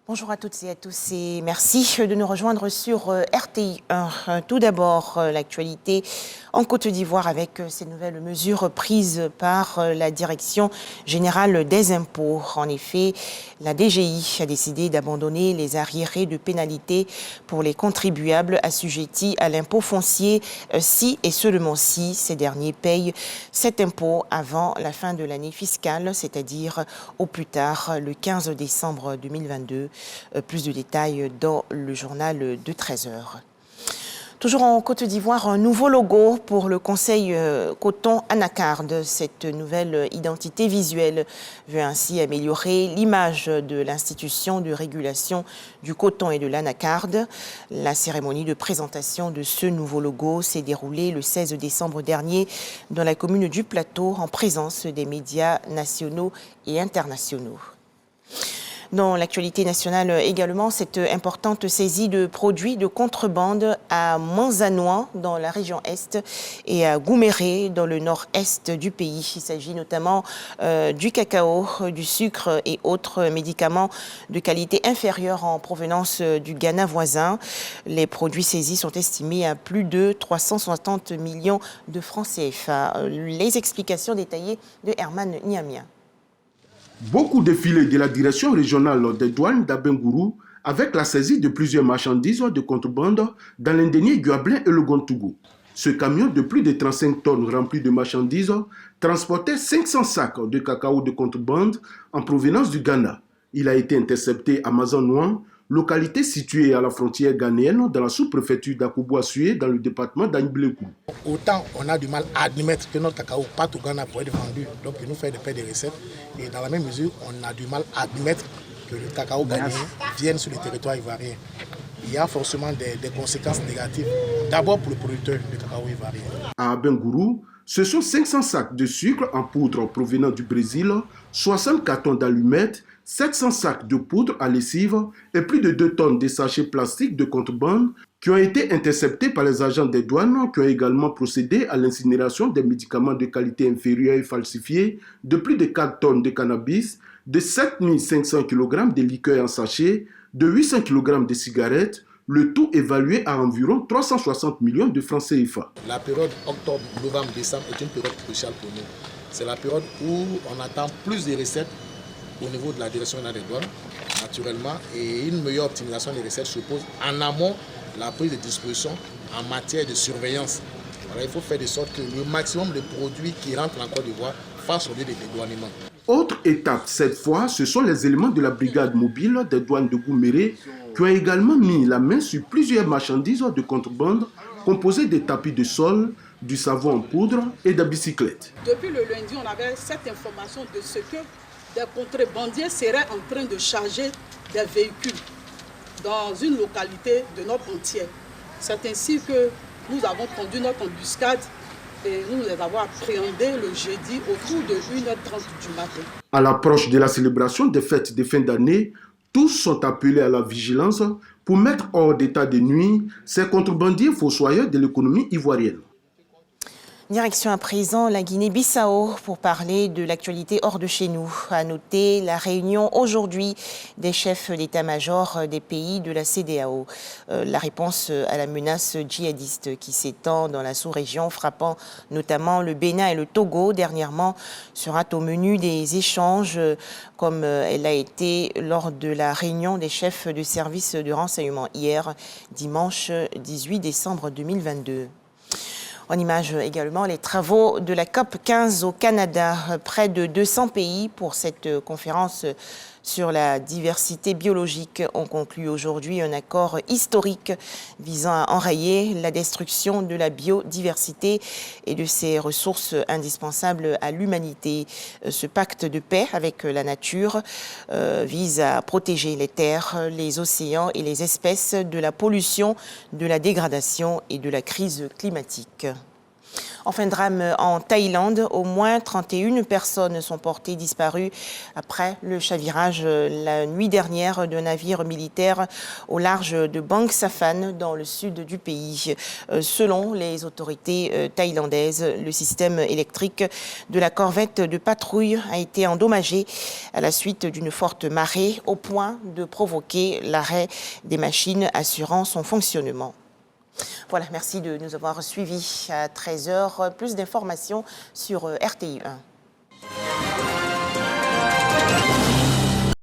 Bonjour à toutes et à tous et merci de nous rejoindre sur RTI 1. Tout d'abord, l'actualité en Côte d'Ivoire avec ces nouvelles mesures prises par la Direction générale des impôts. En effet, la DGI a décidé d'abandonner les arriérés de pénalité pour les contribuables assujettis à l'impôt foncier si et seulement si ces derniers payent cet impôt avant la fin de l'année fiscale, c'est-à-dire au plus tard le 15 décembre 2022. Plus de détails dans le journal de 13 heures. Toujours en Côte d'Ivoire, un nouveau logo pour le Conseil Coton Anacarde. Cette nouvelle identité visuelle veut ainsi améliorer l'image de l'institution de régulation du coton et de l'anacarde. La cérémonie de présentation de ce nouveau logo s'est déroulée le 16 décembre dernier dans la commune du Plateau en présence des médias nationaux et internationaux. Dans l'actualité nationale également, cette importante saisie de produits de contrebande à Manzanois dans la région Est et à Gouméré dans le nord-est du pays. Il s'agit notamment du cacao, du sucre et autres médicaments de qualité inférieure en provenance du Ghana voisin. Les produits saisis sont estimés à plus de 360 millions de francs CFA. Les explications détaillées de Herman Niamia. Beaucoup défilé de la direction régionale des douanes d'Abengourou avec la saisie de plusieurs marchandises de contrebande dans l'Indénié Guablin et le Gontougou. Ce camion de plus de 35 tonnes rempli de marchandises transportait 500 sacs de cacao de contrebande en provenance du Ghana. Il a été intercepté à Mazanouan, localité située à la frontière ghanéenne dans la sous-préfecture d'Akoubouassoué dans le département d'Aniblekou. Autant on a du mal à admettre que notre cacao part au Ghana pour être vendu, donc il nous fait de paix des recettes. Et dans la même mesure, on a du mal à admettre que le cacao ghanéen vienne sur le territoire ivoirien. Il y a forcément des conséquences négatives, d'abord pour le producteur de cacao ivoirien. À Abengourou, ce sont 500 sacs de sucre en poudre provenant du Brésil, 60 cartons d'allumettes, 700 sacs de poudre à lessive et plus de 2 tonnes de sachets plastiques de contrebande qui ont été interceptés par les agents des douanes qui ont également procédé à l'incinération des médicaments de qualité inférieure et falsifiés, de plus de 4 tonnes de cannabis, de 7500 kg de liqueurs en sachet, de 800 kg de cigarettes, le tout évalué à environ 360 millions de francs CFA. La période octobre, novembre, décembre est une période cruciale pour nous. C'est la période où on attend plus de recettes au niveau de la direction des douanes, naturellement, et une meilleure optimisation des recettes suppose en amont la prise de dispositions en matière de surveillance. Alors, il faut faire de sorte que le maximum de produits qui rentrent en Côte d'Ivoire fassent l'objet de dédouanement. Autre étape, cette fois, ce sont les éléments de la brigade mobile des douanes de Gouméré qui ont également mis la main sur plusieurs marchandises de contrebande composées de tapis de sol, du savon en poudre et de bicyclettes. Depuis le lundi, on avait cette information de ce que des contrebandiers seraient en train de charger des véhicules dans une localité de notre entière. C'est ainsi que nous avons conduit notre embuscade et nous les avons appréhendés le jeudi autour de 1h30 du matin. À l'approche de la célébration des fêtes de fin d'année, tous sont appelés à la vigilance pour mettre hors d'état de nuit ces contrebandiers fossoyeurs de l'économie ivoirienne. Direction à présent la Guinée-Bissau pour parler de l'actualité hors de chez nous. À noter la réunion aujourd'hui des chefs d'état-major des pays de la CEDEAO. La réponse à la menace djihadiste qui s'étend dans la sous-région, frappant notamment le Bénin et le Togo dernièrement, sera au menu des échanges comme elle a été lors de la réunion des chefs de services de renseignement hier, dimanche 18 décembre 2022. En image également, les travaux de la COP 15 au Canada. Près de 200 pays pour cette conférence sur la diversité biologique ont conclu aujourd'hui un accord historique visant à enrayer la destruction de la biodiversité et de ses ressources indispensables à l'humanité. Ce pacte de paix avec la nature vise à protéger les terres, les océans et les espèces de la pollution, de la dégradation et de la crise climatique. Enfin, drame en Thaïlande. Au moins 31 personnes sont portées disparues après le chavirage la nuit dernière d'un navire militaire au large de Bang Safan dans le sud du pays. Selon les autorités thaïlandaises, le système électrique de la corvette de patrouille a été endommagé à la suite d'une forte marée au point de provoquer l'arrêt des machines assurant son fonctionnement. Voilà, merci de nous avoir suivis à 13h. Plus d'informations sur RTI 1.